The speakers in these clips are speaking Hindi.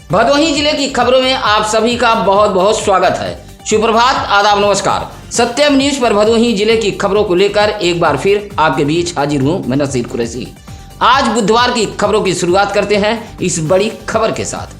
भदोही जिले की खबरों में आप सभी का बहुत बहुत स्वागत है। सुप्रभात, आदाब, नमस्कार। सत्यम न्यूज पर भदोही जिले की खबरों को लेकर एक बार फिर आपके बीच हाजिर हूं मैं नसीर कुरैशी। आज बुधवार की खबरों की शुरुआत करते हैं इस बड़ी खबर के साथ।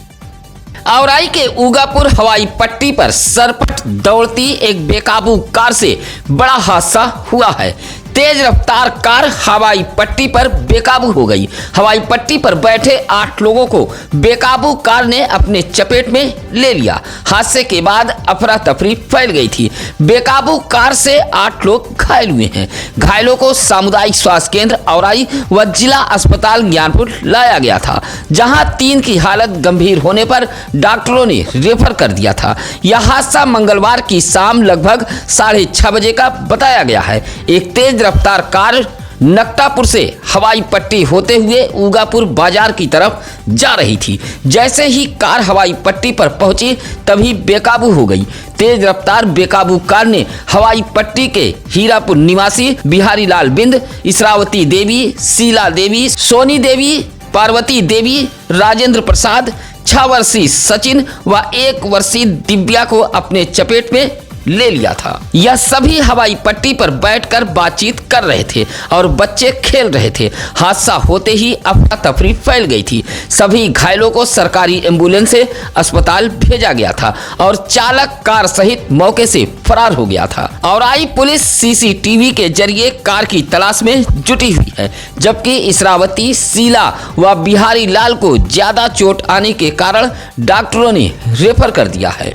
औराई के उगापुर हवाई पट्टी पर सरपट दौड़ती एक बेकाबू कार से बड़ा हादसा हुआ है। तेज रफ्तार कार हवाई पट्टी पर बेकाबू हो गई। हवाई पट्टी पर बैठे 8 लोगों को बेकाबू कार ने अपने चपेट में ले लिया। हादसे के बाद अफरा तफरी फैल गई थी। बेकाबू कार से 8 लोग घायल हुए हैं। घायलों को सामुदायिक स्वास्थ्य केंद्र औराई व जिला अस्पताल ज्ञानपुर लाया गया था, जहां 3 की हालत गंभीर होने पर डॉक्टरों ने रेफर कर दिया था। यह हादसा मंगलवार की शाम लगभग 6:30 बजे का बताया गया है। एक तेज रफ्तार कार नकटापुर से हवाई पट्टी होते हुए उगापुर बाजार की तरफ जा रही थी। जैसे ही कार हवाई पट्टी पर पहुंची तभी बेकाबू हो गई। तेज रफ्तार बेकाबू कार ने हवाई पट्टी के हीरापुर निवासी बिहारी लाल बिंद, इसरावती देवी, शीला देवी, सोनी देवी, पार्वती देवी, राजेंद्र प्रसाद, 6 वर्षीय सचिन व 1 वर्षीय दिव्या को अपने चपेट में ले लिया था। यह सभी हवाई पट्टी पर बैठकर बातचीत कर रहे थे और बच्चे खेल रहे थे। हादसा होते ही अफरा तफरी फैल गई थी। सभी घायलों को सरकारी एम्बुलेंस से अस्पताल भेजा गया था और चालक कार सहित मौके से फरार हो गया था। औराई पुलिस सीसीटीवी के जरिए कार की तलाश में जुटी हुई है, जबकि इसरावती, शीला व बिहारी लाल को ज्यादा चोट आने के कारण डॉक्टरों ने रेफर कर दिया है।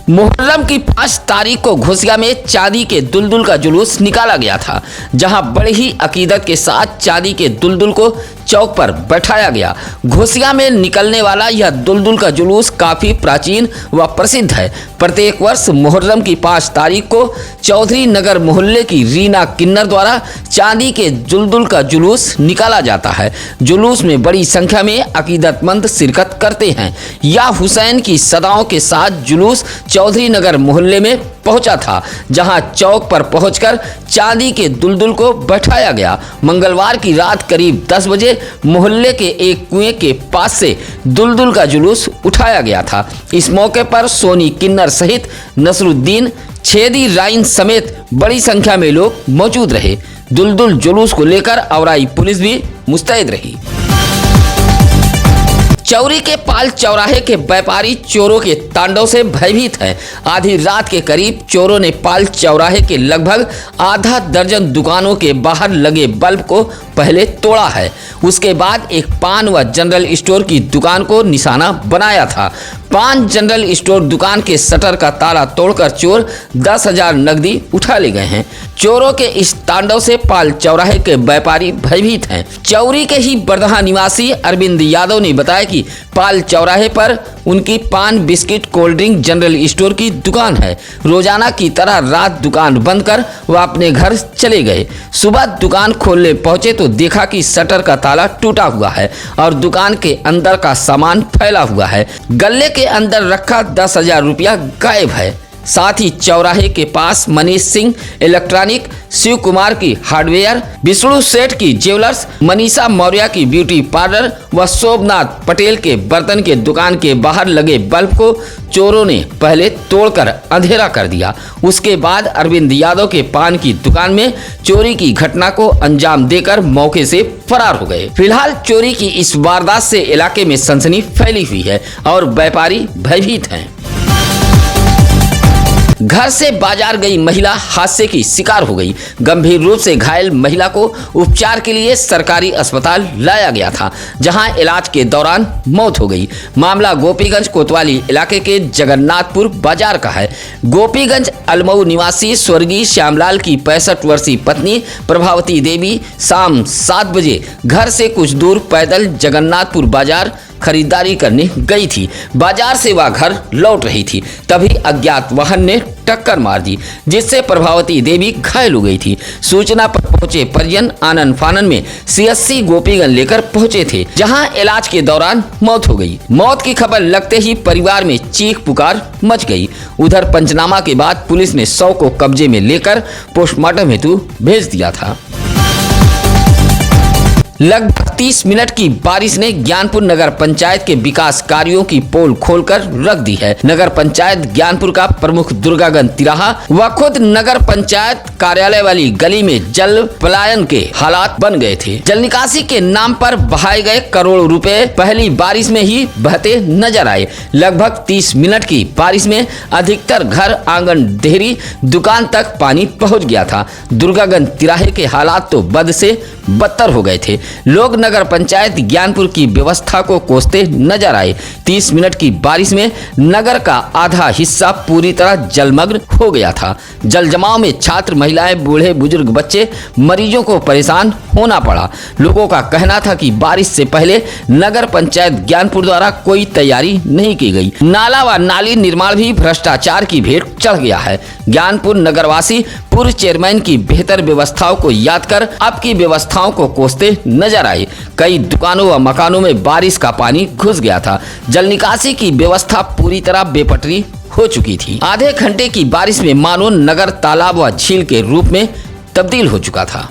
मुहर्रम की 5 तारीख को घोसिया में चांदी के दुलदुल का जुलूस निकाला गया था, जहां बड़ी ही अकीदत के साथ चांदी के दुलदुल को चौक पर बैठाया गया। घोसिया में निकलने वाला यह दुलदुल का जुलूस काफी प्राचीन व प्रसिद्ध है। प्रत्येक वर्ष मुहर्रम की 5 तारीख को चौधरी नगर मोहल्ले की रीना किन्नर द्वारा चांदी के दुलदुल का जुलूस निकाला जाता है। जुलूस में बड़ी संख्या में अकीदतमंद शिरकत करते हैं। या हुसैन की सदाओं के साथ जुलूस चौधरी नगर मोहल्ले में पहुंचा था, जहां चौक पर पहुंचकर चांदी के दुलदुल को बैठाया गया। मंगलवार की रात करीब 10 बजे मोहल्ले के एक कुएं के पास से दुलदुल का जुलूस उठाया गया था। इस मौके पर सोनी किन्नर सहित नसरुद्दीन, छेदी राइन समेत बड़ी संख्या में लोग मौजूद रहे। दुलदुल जुलूस को लेकर औराई पुलिस भी मुस्तैद रही। चौरी के पाल चौराहे के व्यापारी चोरों के तांडव से भयभीत हैं। आधी रात के करीब चोरों ने पाल चौराहे के लगभग आधा दर्जन दुकानों के बाहर लगे बल्ब को पहले तोड़ा है। उसके बाद एक पान व जनरल स्टोर की दुकान को निशाना बनाया था। पान जनरल स्टोर दुकान के शटर का ताला तोड़कर चोर 10,000 नकदी उठा ले गए हैं। चोरों के इस तांडव से पाल चौराहे के व्यापारी भयभीत हैं। चौरी के ही बरदहा निवासी अरविंद यादव ने बताया कि पाल चौराहे पर उनकी पान, biscuit, cold drink general store की दुकान है। रोजाना की तरह रात दुकान बंद कर वह अपने घर चले गए। सुबह दुकान खोलने पहुंचे तो देखा कि शटर का ताला टूटा हुआ है और दुकान के अंदर का सामान फैला हुआ है। गल्ले के अंदर रखा 10,000 रुपया गायब है। साथ ही चौराहे के पास मनीष सिंह इलेक्ट्रॉनिक, शिव कुमार की हार्डवेयर, विष्णु सेठ की ज्वेलर्स, मनीषा मौर्य की ब्यूटी पार्लर व शोभनाथ पटेल के बर्तन के दुकान के बाहर लगे बल्ब को चोरों ने पहले तोड़कर अंधेरा कर दिया। उसके बाद अरविंद यादव के पान की दुकान में चोरी की घटना को अंजाम देकर मौके से फरार हो गए। फिलहाल चोरी की इस वारदात से इलाके में सनसनी फैली हुई है और व्यापारी भयभीत हैं। घर से बाजार गई महिला हादसे की शिकार हो गई। गंभीर रूप से घायल महिला को उपचार के लिए सरकारी अस्पताल लाया गया था, जहां इलाज के दौरान मौत हो गई। मामला गोपीगंज कोतवाली इलाके के जगन्नाथपुर बाजार का है। गोपीगंज अलमऊ निवासी स्वर्गीय श्यामलाल की 65 वर्षीय पत्नी प्रभावती देवी शाम 7 बजे घर से कुछ दूर पैदल जगन्नाथपुर बाजार खरीदारी करने गई थी। बाजार से वह घर लौट रही थी, तभी अज्ञात वाहन ने टक्कर मार दी, जिससे प्रभावती देवी घायल हो गई थी। सूचना पर पहुंचे परिजन आनन फानन में सीएससी गोपीगंज लेकर पहुंचे थे, जहां इलाज के दौरान मौत हो गई। मौत की खबर लगते ही परिवार में चीख पुकार मच गई। उधर पंचनामा के बाद पुलिस ने शव को कब्जे में लेकर पोस्टमार्टम हेतु भेज दिया था। लगभग 30 मिनट की बारिश ने ज्ञानपुर नगर पंचायत के विकास कार्यों की पोल खोलकर रख दी है। नगर पंचायत ज्ञानपुर का प्रमुख दुर्गागंज तिराहा व खुद नगर पंचायत कार्यालय वाली गली में जल पलायन के हालात बन गए थे। जल निकासी के नाम पर बहाए गए करोड़ों रुपए पहली बारिश में ही बहते नजर आए। लगभग 30 मिनट की बारिश में अधिकतर घर, आंगन, डेहरी, दुकान तक पानी पहुंच गया था। दुर्गागंज तिराहे के हालात तो बद से बदतर हो गए थे। लोग नगर पंचायत ज्ञानपुर की व्यवस्था को कोसते नजर आए। 30 मिनट की बारिश में नगर का आधा हिस्सा पूरी तरह जलमग्न हो गया था। जल जमाव में छात्र, महिलाएं, बूढ़े बुजुर्ग, बच्चे, मरीजों को परेशान होना पड़ा। लोगों का कहना था कि बारिश से पहले नगर पंचायत ज्ञानपुर द्वारा कोई तैयारी नहीं की गई। नाला व नाली निर्माण भी भ्रष्टाचार की भेंट चढ़ गया है। ज्ञानपुर नगरवासी पूर्व चेयरमैन की बेहतर व्यवस्थाओं को याद कर अब की व्यवस्थाओं को कोसते नजर आए। कई दुकानों व मकानों में बारिश का पानी घुस गया था। जल निकासी की व्यवस्था पूरी तरह बेपटरी हो चुकी थी। आधे घंटे की बारिश में मानो नगर तालाब व झील के रूप में तब्दील हो चुका था।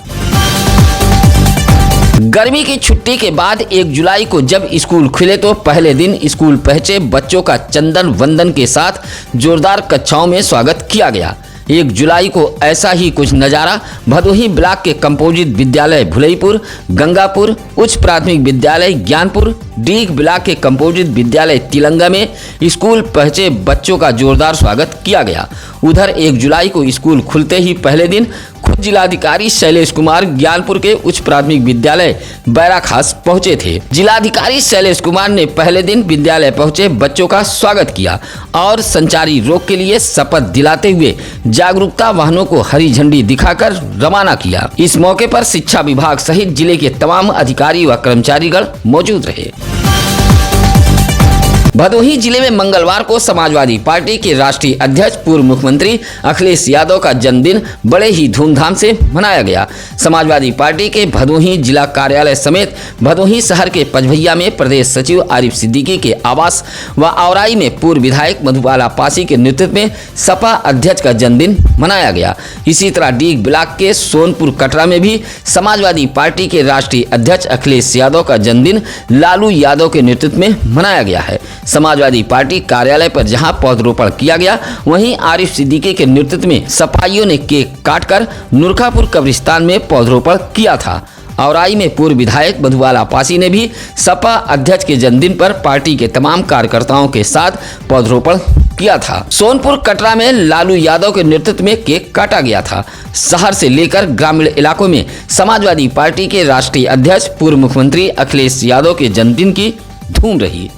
गर्मी की छुट्टी के बाद 1 जुलाई को जब स्कूल खुले तो पहले दिन स्कूल पहुंचे बच्चों का चंदन वंदन के साथ जोरदार कक्षाओं में स्वागत किया गया। 1 जुलाई को ऐसा ही कुछ नज़ारा भदोही ब्लॉक के कंपोजिट विद्यालय भुलईपुर, गंगापुर उच्च प्राथमिक विद्यालय ज्ञानपुर, डीग ब्लॉक के कंपोजिट विद्यालय तिलंगा में स्कूल पहुंचे बच्चों का जोरदार स्वागत किया गया। उधर 1 जुलाई को स्कूल खुलते ही पहले दिन खुद जिलाधिकारी शैलेश कुमार ज्ञानपुर के उच्च प्राथमिक विद्यालय बैराखास पहुंचे थे। जिलाधिकारी शैलेश कुमार ने पहले दिन विद्यालय पहुंचे बच्चों का स्वागत किया और संचारी रोग के लिए शपथ दिलाते हुए जागरूकता वाहनों को हरी झंडी दिखाकर रवाना किया। इस मौके पर शिक्षा विभाग सहित जिले के तमाम अधिकारी व कर्मचारीगण मौजूद रहे। भदोही जिले में मंगलवार को समाजवादी पार्टी के राष्ट्रीय अध्यक्ष पूर्व मुख्यमंत्री अखिलेश यादव का जन्मदिन बड़े ही धूमधाम से मनाया गया। समाजवादी पार्टी के भदोही जिला कार्यालय समेत भदोही शहर के पचभैया में प्रदेश सचिव आरिफ सिद्दीकी के आवास व औराई में पूर्व विधायक मधुबाला पासी के नेतृत्व में सपा अध्यक्ष का जन्मदिन मनाया गया। इसी तरह डीग ब्लॉक के सोनपुर कटरा में भी समाजवादी पार्टी के राष्ट्रीय अध्यक्ष अखिलेश यादव का जन्मदिन लालू यादव के नेतृत्व में मनाया गया है। समाजवादी पार्टी कार्यालय पर जहां पौधरोपण किया गया, वहीं आरिफ सिद्दीकी के नेतृत्व में सपाइयों ने केक काटकर नुरखापुर कब्रिस्तान में पौधरोपण किया था। औराई में पूर्व विधायक मधुबाला पासी ने भी सपा अध्यक्ष के जन्मदिन पर पार्टी के तमाम कार्यकर्ताओं के साथ पौधरोपण किया था। सोनपुर कटरा में लालू यादव के नेतृत्व में केक काटा गया था। शहर से लेकर ग्रामीण इलाकों में समाजवादी पार्टी के राष्ट्रीय अध्यक्ष पूर्व मुख्यमंत्री अखिलेश यादव के जन्मदिन की धूम रही।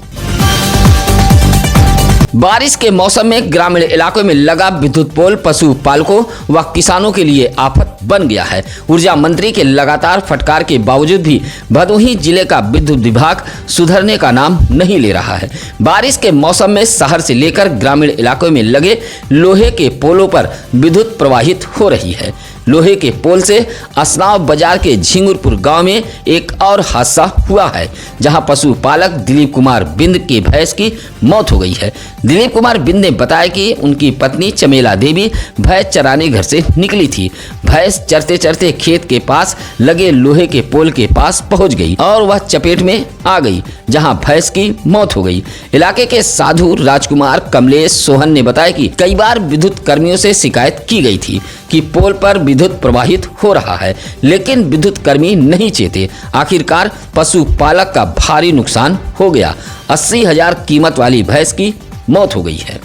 बारिश के मौसम में ग्रामीण इलाकों में लगा विद्युत पोल पशुपालकों व किसानों के लिए आफत बन गया है। ऊर्जा मंत्री के लगातार फटकार के बावजूद भी भदोही जिले का विद्युत विभाग सुधरने का नाम नहीं ले रहा है। बारिश के मौसम में शहर से लेकर ग्रामीण इलाकों में लगे लोहे के पोलों पर विद्युत प्रवाहित हो रही है। लोहे के पोल से असनाव बाजार के झिंगुरपुर गांव में एक और हादसा हुआ है, जहां पशुपालक दिलीप कुमार बिंद की भैंस की मौत हो गई है। दिलीप कुमार बिंद ने बताया कि उनकी पत्नी चमेला देवी भैंस चराने घर से निकली थी। भैंस चरते चरते खेत के पास लगे लोहे के पोल के पास पहुंच गई और वह चपेट में आ गई, जहां भैंस की मौत हो गई। इलाके के साधु राजकुमार कमलेश सोहन ने बताया कि कई बार विद्युत कर्मियों से शिकायत की गई थी कि पोल पर विद्युत प्रवाहित हो रहा है, लेकिन विद्युत कर्मी नहीं चेते। आखिरकार पशुपालक का भारी नुकसान हो गया। 80,000 कीमत वाली भैंस की मौत हो गई है।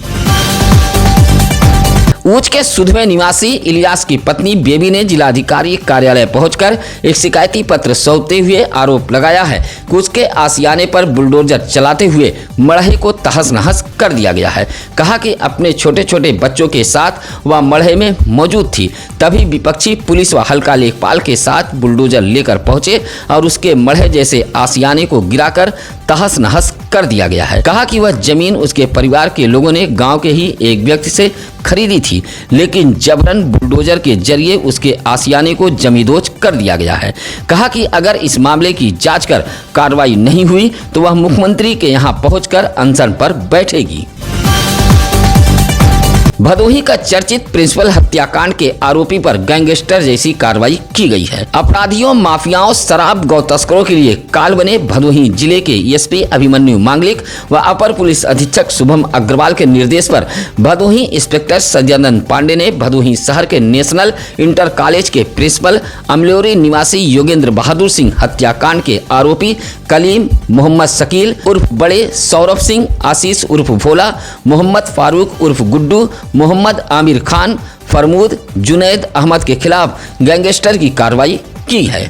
ऊंच के सुधवे निवासी इलियास की पत्नी बेबी ने जिलाधिकारी कार्यालय पहुंचकर एक शिकायती पत्र सौंपते हुए आरोप लगाया है कि उसके आशियाने पर बुलडोजर चलाते हुए मड़हे को तहस नहस कर दिया गया है। कहा कि अपने छोटे छोटे बच्चों के साथ वह मड़हे में मौजूद थी, तभी विपक्षी पुलिस व हल्का लेखपाल के साथ बुलडोजर लेकर पहुंचे और उसके मड़हे जैसे आशियाने को गिराकर तहस नहस कर दिया गया है। कहा कि वह जमीन उसके परिवार के लोगों ने गांव के ही एक व्यक्ति से खरीदी थी, लेकिन जबरन बुलडोजर के जरिए उसके आशियाने को जमींदोज कर दिया गया है। कहा कि अगर इस मामले की जांच कर कार्रवाई नहीं हुई तो वह मुख्यमंत्री के यहां पहुंचकर अनशन पर बैठेगी। भदोही का चर्चित प्रिंसिपल हत्याकांड के आरोपी पर गैंगस्टर जैसी कार्रवाई की गई है। अपराधियों, माफियाओं, शराब गौ तस्करों के लिए काल बने भदोही जिले के एसपी अभिमन्यु मांगलिक व अपर पुलिस अधीक्षक शुभम अग्रवाल के निर्देश पर भदोही इंस्पेक्टर सज्जानंद पांडे ने भदोही शहर के नेशनल इंटर कॉलेज के प्रिंसिपल अमलोरी निवासी योगेंद्र बहादुर सिंह हत्याकांड के आरोपी कलीम, मोहम्मद शकील उर्फ बड़े, सौरभ सिंह, आशीष उर्फ भोला, मोहम्मद फारूक उर्फ गुड्डू, मोहम्मद आमिर खान, फरमूद, जुनैद अहमद के खिलाफ गैंगस्टर की कार्रवाई की है।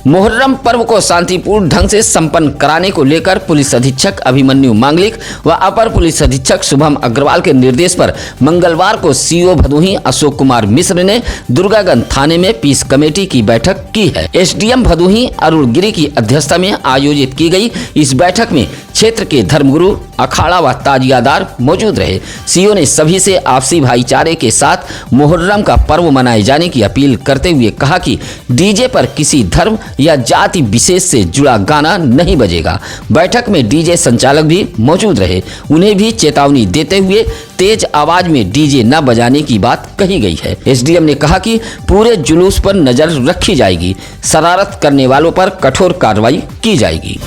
मुहर्रम पर्व को शांतिपूर्ण ढंग से संपन्न कराने को लेकर पुलिस अधीक्षक अभिमन्यु मांगलिक व अपर पुलिस अधीक्षक शुभम अग्रवाल के निर्देश पर मंगलवार को सीओ भदोही अशोक कुमार मिश्र ने दुर्गागंज थाने में पीस कमेटी की बैठक की है। एसडीएम भदोही अरुण गिरी की अध्यक्षता में आयोजित की गई इस बैठक में क्षेत्र के धर्मगुरु, अखाड़ा व ताजियादार मौजूद रहे। सीओ ने सभी से आपसी भाईचारे के साथ मुहर्रम का पर्व मनाए जाने की अपील करते हुए कहा कि डीजे पर किसी धर्म या जाति विशेष से जुड़ा गाना नहीं बजेगा। बैठक में डीजे संचालक भी मौजूद रहे। उन्हें भी चेतावनी देते हुए तेज आवाज में डीजे न बजाने की बात कही गई है। एसडीएम ने कहा कि पूरे जुलूस पर नजर रखी जाएगी, शरारत करने वालों पर कठोर कार्रवाई की जाएगी।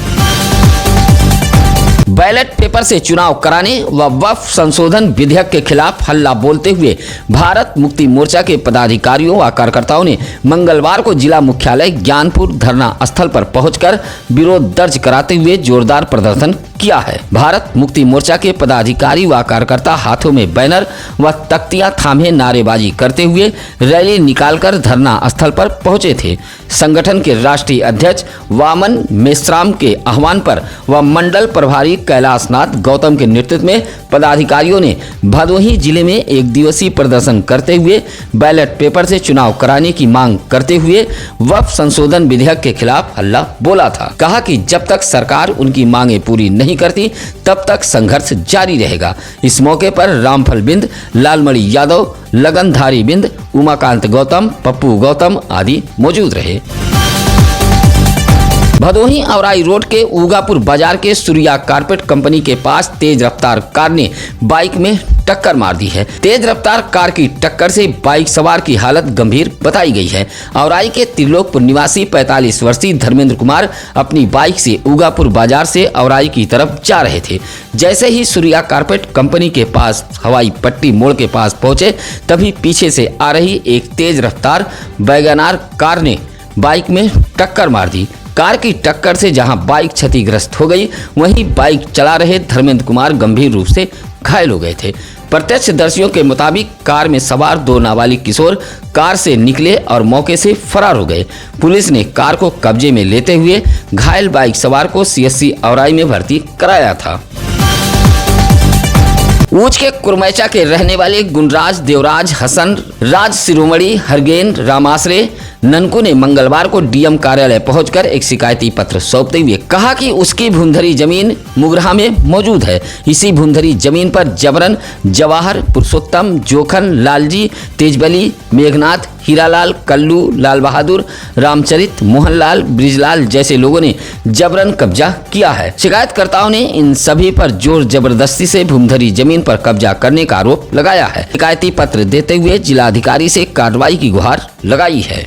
बैलेट पेपर से चुनाव कराने व वक्फ संशोधन विधेयक के खिलाफ हल्ला बोलते हुए भारत मुक्ति मोर्चा के पदाधिकारियों व कार्यकर्ताओं ने मंगलवार को जिला मुख्यालय ज्ञानपुर धरना स्थल पर पहुंचकर विरोध दर्ज कराते हुए जोरदार प्रदर्शन किया है। भारत मुक्ति मोर्चा के पदाधिकारी व कार्यकर्ता हाथों में बैनर व तख्तियां थामे नारेबाजी करते हुए रैली निकालकर धरना स्थल पर पहुंचे थे। संगठन के राष्ट्रीय अध्यक्ष वामन मेश्राम के आह्वान पर व मंडल प्रभारी कैलाशनाथ गौतम के नेतृत्व में पदाधिकारियों ने भदोही जिले में एक दिवसीय प्रदर्शन करते हुए बैलेट पेपर से चुनाव कराने की मांग करते हुए वक्फ संशोधन विधेयक के खिलाफ हल्ला बोला था। कहा कि जब तक सरकार उनकी मांगें पूरी नहीं करती तब तक संघर्ष जारी रहेगा। इस मौके पर रामफल बिंद, लालमणि यादव, लगनधारी बिंद, उमाकांत गौतम, पप्पू गौतम आदि मौजूद रहे। भदोही औराई रोड के उगापुर बाजार के सूर्या कारपेट कंपनी के पास तेज रफ्तार कार ने बाइक में टक्कर मार दी है। तेज रफ्तार कार की टक्कर से बाइक सवार की हालत गंभीर बताई गई है। औराई के त्रिलोकपुर निवासी 45 वर्षीय धर्मेंद्र कुमार अपनी बाइक से उगापुर बाजार से औराई की तरफ जा रहे थे। जैसे ही सूर्या कारपेट कंपनी के पास हवाई पट्टी मोड़ के पास पहुंचे तभी पीछे से आ रही एक तेज रफ्तार वैगनार कार ने बाइक में टक्कर मार दी। कार की टक्कर से जहां बाइक क्षतिग्रस्त हो गई, वहीं बाइक चला रहे धर्मेंद्र कुमार गंभीर रूप से घायल हो गए थे। प्रत्यक्षदर्शियों के मुताबिक कार में सवार 2 नाबालिग किशोर कार से निकले और मौके से फरार हो गए। पुलिस ने कार को कब्जे में लेते हुए घायल बाइक सवार को सीएससी औराई में भर्ती कराया था। ऊंच के कुरमैचा के रहने वाले गुणराज, देवराज, हसन, राज शिरोमणि, हरगेन, रामाश्रे ननकू ने मंगलवार को डीएम कार्यालय पहुंचकर एक शिकायती पत्र सौंपते हुए कहा कि उसकी भूमधरी जमीन मुगरहा में मौजूद है। इसी भूमधरी जमीन पर जबरन जवाहर, पुरुषोत्तम, जोखन, लालजी, तेजबली, मेघनाथ, हीरालाल, कल्लू, लाल बहादुर, रामचरित, मोहनलाल, ब्रिजलाल जैसे लोगों ने जबरन कब्जा किया है। शिकायतकर्ताओं ने इन सभी पर जोर जबरदस्ती से भूमधरी जमीन पर कब्जा करने का आरोप लगाया है। शिकायती पत्र देते हुए जिलाधिकारी से कार्रवाई की गुहार लगाई है।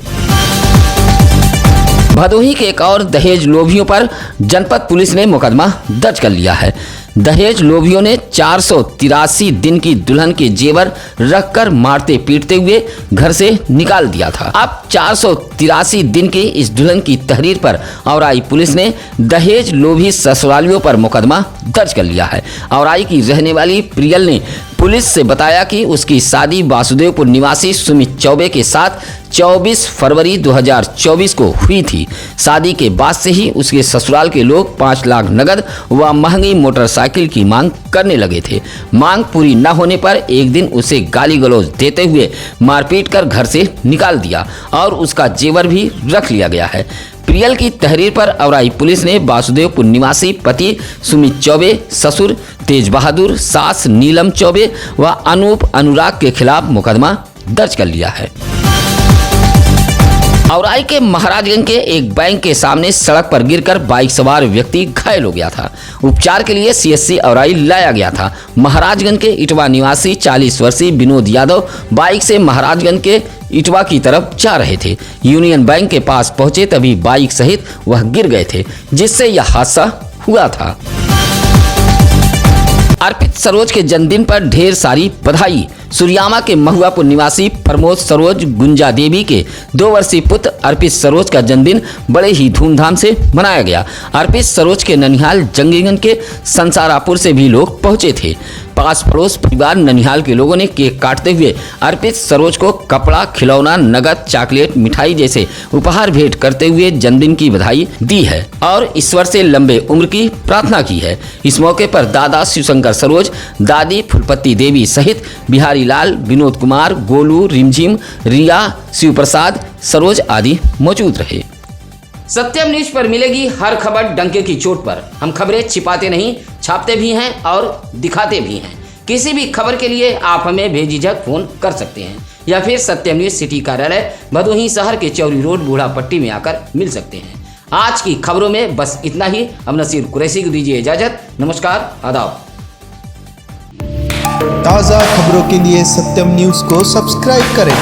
भदोही के एक और दहेज लोभियों पर जनपद पुलिस ने मुकदमा दर्ज कर लिया है। दहेज लोभियों ने 483 दिन की दुल्हन के जेवर रखकर मारते पीटते हुए घर से निकाल दिया था। अब 483 दिन की इस दुल्हन की तहरीर पर औराई पुलिस ने दहेज लोभी ससुरालियों पर मुकदमा दर्ज कर लिया है। औराई की रहने वाली प्रियल ने पुलिस से बताया कि उसकी शादी वासुदेवपुर निवासी सुमित चौबे के साथ 24 फरवरी 2024 को हुई थी। शादी के बाद से ही उसके ससुराल के लोग 5 लाख नगद व महंगी मोटरसाइकिल की मांग करने लगे थे। मांग पूरी न होने पर एक दिन उसे गाली गलौज देते हुए मारपीट कर घर से निकाल दिया और उसका जेवर भी रख लिया गया है। प्रियल की तहरीर पर औराई पुलिस ने वासुदेवपुर निवासी पति सुमित चौबे, ससुर तेज बहादुर, सास नीलम चौबे व अनूप अनुराग के खिलाफ मुकदमा दर्ज कर लिया है। औराई के महाराजगंज के एक बैंक के सामने सड़क पर गिरकर बाइक सवार व्यक्ति घायल हो गया था। उपचार के लिए सीएचसी औराई लाया गया था। महाराजगंज के इटवा निवासी 40 वर्षीय विनोद यादव बाइक से महाराजगंज के इटवा की तरफ जा रहे थे। यूनियन बैंक के पास पहुंचे तभी बाइक सहित वह गिर गए थे, जिससे यह हादसा हुआ था। अर्पित सरोज के जन्मदिन पर ढेर सारी बधाई। सुरियामा के महुआपुर निवासी प्रमोद सरोज गुंजा देवी के 2 वर्षीय पुत्र अर्पित सरोज का जन्मदिन बड़े ही धूमधाम से मनाया गया। अर्पित सरोज के ननिहाल जंगीगंज के संसारापुर से भी लोग पहुंचे थे। पास पड़ोस परिवार ननिहाल के लोगों ने केक काटते हुए अर्पित सरोज को कपड़ा, खिलौना, नगद, चॉकलेट, मिठाई जैसे उपहार भेंट करते हुए जन्मदिन की बधाई दी है और ईश्वर से लंबे उम्र की प्रार्थना की है। इस मौके पर दादा शिवशंकर सरोज, दादी फुलपत्ती देवी सहित बिहारी लाल, विनोद कुमार, गोलू, रिमझिम, रिया, शिव प्रसाद सरोज आदि मौजूद रहे। सत्यम न्यूज पर मिलेगी हर खबर डंके की चोट पर। हम खबरें छिपाते नहीं, छापते भी हैं और दिखाते भी हैं। किसी भी खबर के लिए आप हमें बेझिझक फोन कर सकते हैं या फिर सत्यम न्यूज सिटी कार्यालय भदोही शहर के चौरी रोड बूढ़ा पट्टी में आकर मिल सकते हैं। आज की खबरों में बस इतना ही। अब नसीर कुरैशी को दीजिए इजाजत। नमस्कार, आदाब। ताज़ा खबरों के लिए सत्यम न्यूज़ को सब्सक्राइब करें